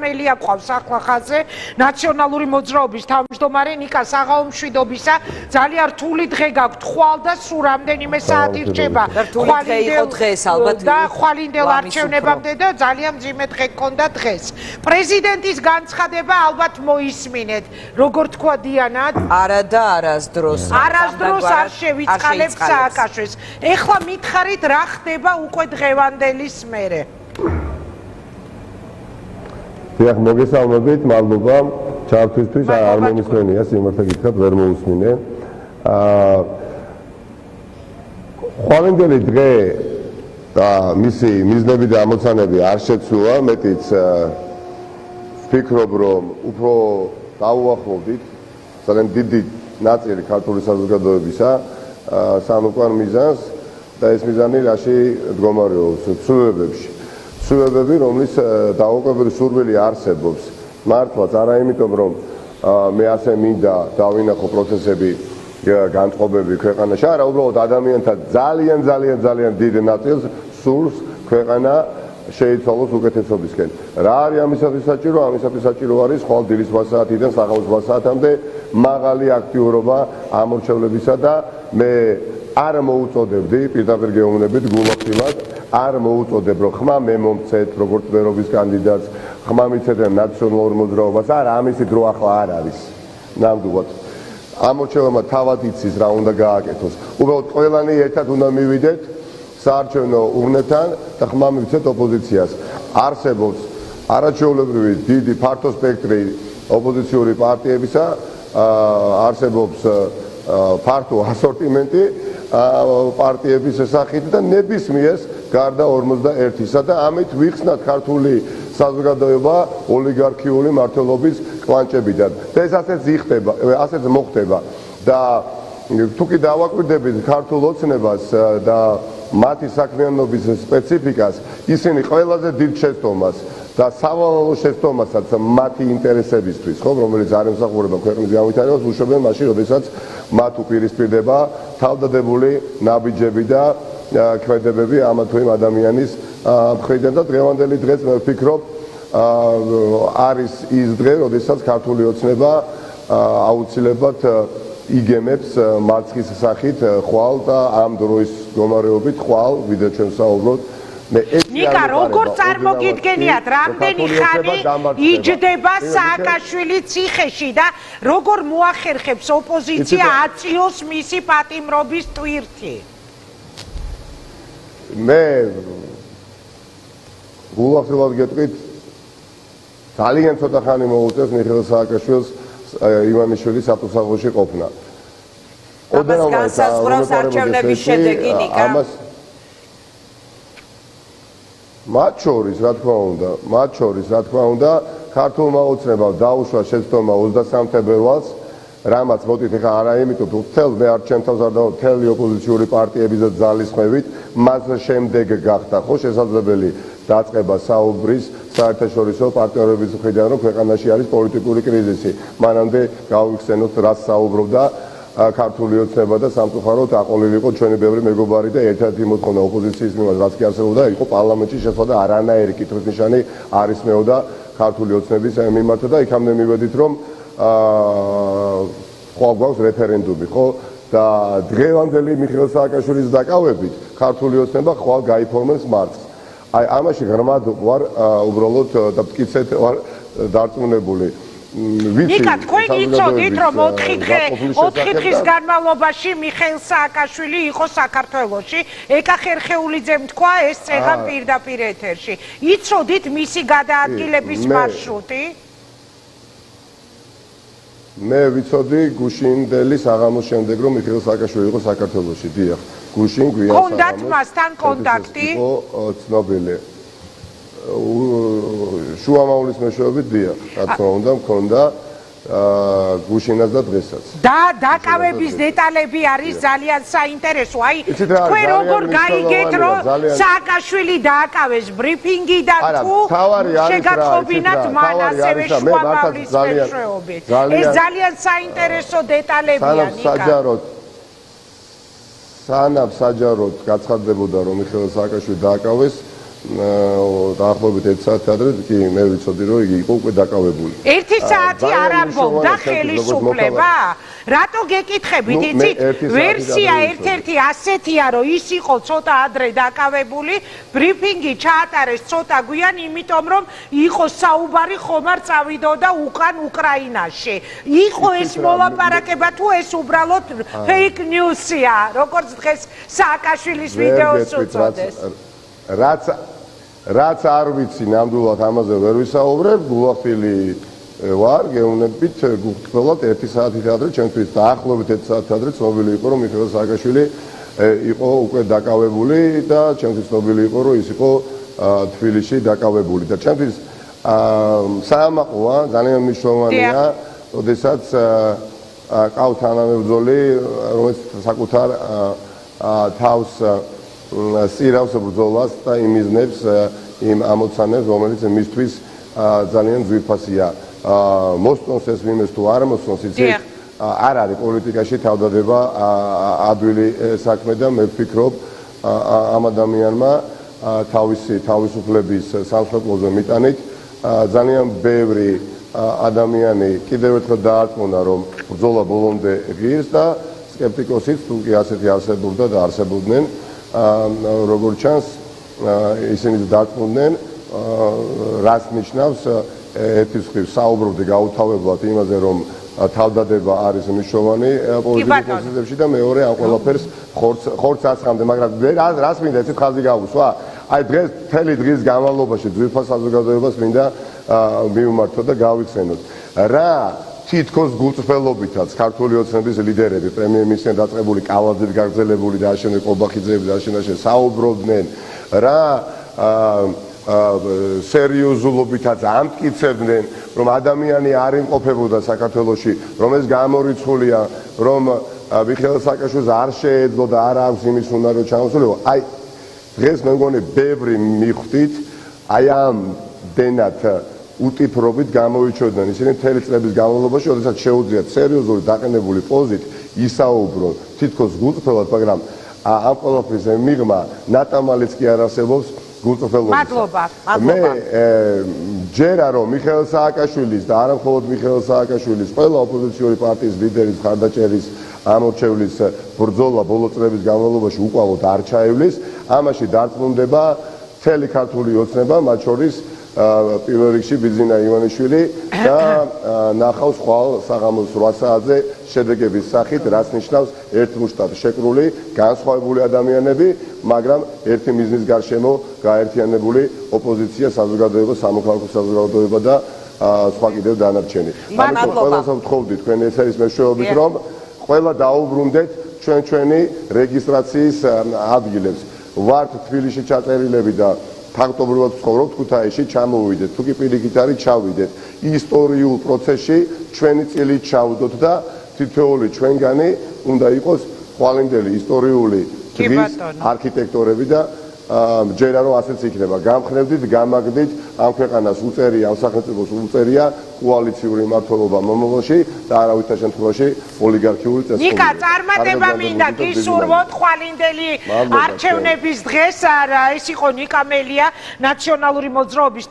მამელია ყავს ახლა ხაზზე ნაციონალური მოძრაობის თავმჯდომარე ნიკა საღაუმშვიდობისა ძალიან რთული დღე გაქვთ ხვალ და სულ რამდენიმე საათი რჩება ხვალინდელ არჩევნებამდე და ძალიან მძიმე დღე გქონდა დღეს პრეზიდენტის განცხადება ალბათ მოისმინეთ როგორ თქვა დიანა არა და არასდროს არ შევიწყალებ სააკაშვილს ეხლა მითხარით რა ხდება უკვე დღევანდელის მერე დიახ მოგესალმებით მადლობა ჩართვისთვის არ მომისმენია სიმართლე გითხრათ ვერ მოусმინე ხვალინდელი დღე და მისი მიზნები და ამოცანები არ შეცვლა მეტიც ვფიქრობ რომ უფრო დაუახლოვდით ძალიან დიდი ნაწილი ქართული საზოგადოებისა სამოყვარ მიზანს და ეს მიზანი რაში მდგომარეობს ცვლილებები რომლის დაუკვირვებელი სურვილი არსებობს მართლაც არა იმიტომ რომ მე ასე მინდა დავინახო პროცესები განწყობები ქვეყანაში არა უბრალოდ ადამიანთა ძალიან დიდ ნაწილს სურს ქვეყანა შეიცვალოს უკეთესობისკენ რა არის ამისათვის საჭირო ამისათვის საჭირო არის ხვალ დილის 8 საათიდან საღამოს 8 საათამდე მაღალი აქტიურობა ამორჩევლებისა და მე არ მოუწოდებდი პირდაპირ გეუბნებით გულახდილად არ მოუწოდებ რომ ხმა მე მომცეთ როგორც მერობის კანდიდატს ხმა მიცედნენ ნაციონალურ მოძრაობას არა ამისი დრო ახლა არ არის ნამდვილად ამორჩევლებმა თავად იცის რა უნდა გააკეთოს უბრალოდ ყველანი ერთად უნდა მივიდეთ საარჩევნო ურნებთან და ხმა მივცეთ ოპოზიციას არსებობს არაჩვეულებრივი დიდი ფართო სპექტრი ოპოზიციური პარტიებისა არსებობს ფართო ასორტიმენტი პარტიების შესახით და ნებისმიერს გარდა 51-ისა და ამით ვიხსნათ ქართული საზოგადოება ოლიგარქიული მართლობის კლანჭებიდან და ეს ასეც მოხდება და თუ კი დავაკვირდებით ქართულ ოცნებას და მათი საქმიანობის სპეციფიკას ისინი ყველაზე დიდ შეცდომას და სავალალო შეცდომასაც მათი ინტერესებისთვის ხო რომელიც არ ემსახურება ქვეყნის განვითარებას უშვებენ მაშინ როდესაც მათ უპირისპირდება თავდადებული ნაბიჯები და ქმედებები ამა თუ იმ ადამიანის მხრიდან და დღევანდელი დღეც მე ვფიქრობ არის ის დღე როდესაც ქართული ოცნება აუცილებლად იგემებს მარცხის სახით ხვალ და ამ დროის მდგომარეობით ხვალ ვიდრე ჩვენ საუბრობთ ნიკა როგორ წარმოგიდგენიათ რამდენი ხანი იჯდება სააკაშვილი ციხეში და როგორ მოახერხებს ოპოზიცია აწიოს მისი პატიმრობის ტვირთი მე გულახდილად გეტყვით ძალიან ცოტა ხანი მოუწევს მიხეილ სააკაშვილს ივანიშვილის საპროფესორში ყოფნა ამას განსაზღვრავს არჩევნების შედეგი ნიკა მათ შორის რა თქმა უნდა ქართულმა ოცნებამ დაუშვა შეცდომა 23 თებერვალს რამაც მოდით ეხა არა იმიტომ თუ მთელ მე არ ჩემთავს არ დავა მთელი ოპოზიციური პარტიების და ძალისხმევით მას შემდეგ გახდა ხო შესაძლებელი დაწყება საუბრის საერთაშორისო პარტნიორების მხრიდან რომ ქვეყანაში არის პოლიტიკური კრიზისი მანამდე გავიხსენოთ რაც საუბრობდა ქართული ოცნება და სამწუხაროდ აყოლილი იყო ჩვენი ბევრი მეგობარი და ერთ-ერთი მოთხოვნა ოპოზიციის მიმართ რაც კი არსებობდა იყო პარლამენტში შესვლა და არანაირი კითხვის ნიშანი არ ისმეოდა ქართული ოცნების მიმართ და იქამდე მივედით რომ ხვალ გვაქვს რეფერენდუმი ხო და დღევანდელი მიხეილ სააკაშვილის დაკავებით ქართული ოცნება ხვალ გაიფორმებს მარცხს აი ამაში ღრმად ვარ უბრალოდ და მტკიცედ ვარ დარწმუნებული ნიკა თქვენ იცოდით რომ 4 დღის განმავლობაში მიხეილ სააკაშვილი იყო საქართველოში ეკა ხერხეულიძემ თქვა ეს წეღან პირდაპირ ეთერში იცოდით მისი გადაადგილების მარშრუტი მე ვიცოდი გუშინდელი საღამოს შემდეგ რომ მიხეილ სააკაშვილი იყო საქართველოში დიახ გუშინ გვიან საღამოს კონდათ მასთან კონტაქტი იყო ცნობილი შუამავლის მეშვეობით დიახ რა თქმა უნდა მქონდა გუშინაც და დღესაც და დაკავების დეტალები არის ძალიან საინტერესო აი თქვენ როგორ გაიგეთ რომ სააკაშვილი დააკავეს ბრიფინგი და თუ შეგატყობინათ მან ასევე შუამავლის მეშვეობით ეს ძალიან საინტერესო დეტალებია ნიკა სანამ საჯაროდ გაცხადდებოდა რომ მიხეილ სააკაშვილი დააკავეს დაახლოებით 1 საათი ადრე კი მე ვიცოდი რომ იგი იყო უკვე დაკავებული. 1 საათი არ ამბობდა ხელისუფლება? რატო გეკითხებით? იცით, ვერსია ერთ-ერთი ასეთია, რომ ის იყო ცოტა ადრე დაკავებული, ბრიფინგი ჩაატარეს ცოტა გვიან, იმიტომ რომ იყო საუბარი ხომ არ წავიდოდა უკან უკრაინაში. იყო ეს მოლაპარაკება თუ ეს უბრალოდ fake news-ია, როგორც დღეს სააკაშვილის ვიდეოს უწოდეს. რაც არ ვიცი, ნამდვილად ამაზე ვერ ვისაუბრებ, გულახდილი ვარ, გეუბნებით გულწრფელად 1 საათით ადრე, ჩემთვის დაახლოებით 1 საათით ადრე ცნობილი იყო, რომ მიხეილ სააკაშვილი იყო უკვე დაკავებული და ჩემთვის ცნობილი იყო, რომ ის იყო თბილისში დაკავებული და ჩემთვის საამაყოა, ძალიან მნიშვნელოვანია, როდესაც ყავთ თანამებრძოლი, რომელიც საკუთარ თავს სწირავს ბრძოლას და იმიზნებს იმ ამოცანებს, რომელიც მისთვის ძალიან ძვირფასია. მოსწონს ეს ვინმეს თუ არ მოსწონს, იცით, არ არის პოლიტიკაში თავდადება ადვილი საქმე და მე ვფიქრობ ამ ადამიანმა თავისი თავისუფლების სამსხვერპლოზე მიტანით ძალიან ბევრი ადამიანი კიდევ ერთხელ დაარწმუნა, რომ ბრძოლა ბოლომდე ღირს და სკეპტიკოსიც თუ კი ასეთი არსებობდა და არსებობდნენ, როგორც ჩანს, ისინი დაარწმუნდნენ, რაც ნიშნავს ერთის მხრივ საუბრობდი გაუთავებლად იმაზე, რომ თავდადება არის მნიშვნელოვანი პოლიტიკურ პროცესებში და მეორე ამ ყველაფერს ხორცს აცხამდა, მაგრამ რას მინდა ეცეთ ხაზი გავუსვა? აი დღეს მთელი დღის განმავლობაში ძვირფას საზოგადოებას მინდა მივმართო და გავიხსენოთ. რა თითქოს გულწრფელობითაც ქართული ოცნების ლიდერები, პრემიერ-მინისტრთან დაწყებული კალაძით გაგრძელებული და ამავდროულად ყობახიძეები და ამავდროულად საუბრობდნენ, რა სერიოზულობითაც ამტკიცებდნენ, რომ ადამიანი არ იმყოფებოდა საქართველოში, რომ ეს გამორიცხულია, რომ მიხეილ სააკაშვილს არ შეეძლო და არ აქვს იმის უნარო ჩამოსულიყო. აი დღეს მე მგონი ბევრი მიხვდით, აი ამ დენათ უტიფრობით გამოიჩოდნენ ისინი მთელი წლების განმავლობაში, როდესაც შეუძლიათ სერიოზული დაყენებული პოზით ისაუბრონ თითქოს გულწრფელად, მაგრამ ამ ყველაფრის მიღმა ნატამალიც კი არ არსებობს გულწრფელობისა. მადლობა. მე ჯერა რომ მიხეილ სააკაშვილის და არა მხოლოდ მიხეილ სააკაშვილის, ყველა ოპოზიციური პარტიის ლიდერის ხარდაჭერის ამორჩევლის ბრძოლა ბოლო წლების განმავლობაში უკვალოდ არ ჩაივლის, ამაში დარწმუნდება მთელი ქართული ოცნება, მათ შორის პირველ რიგში ბიძინა ივანიშვილი და ნახავს ხვალ საღამოს 8 საათზე შედეგების სახით, რაც ნიშნავს ერთმუშტად შეკრული, განსხვავებული ადამიანები, მაგრამ ერთი მიზნის გარშემო გაერთიანებული ოპოზიცია, საზოგადოება, სამოქალაქო საზოგადოება და სხვა კიდევ დანარჩენი. ამიტომ ყველას ვთხოვდი თქვენ ესერის მეშვეობით, რომ ყველა დაუბრუნდეთ ჩვენი რეგისტრაციის ადგილებს. ვართ თბილისში ჩაწერილები და ფაქტობრივად ვცხოვრობთ ქუთაისში, ჩამოვიდეთ, თუ კი პირიქით არის ჩავიდეთ. ისტორიულ პროცესში ჩვენი წილი ჩავდოთ და თითოეული ჩვენგანი უნდა იყოს ხვალინდელი ისტორიული დღის არქიტექტორები და ჯერა რომ ასეც იქნება. გამხნევდით, გამაგდით, ამ ქვეყანას უწერია, ამ სახელმწიფოს უწერია კოალიციური მმართველობა მომავალში და არავითარ შემთხვევაში ოლიგარქიული წესრიგები. ნიკა, წარმატება მინდა გისურვოთ ხვალინდელი არჩევნების დღეს. ეს იყო ნიკა მელია, ნაციონალური მოძრაობის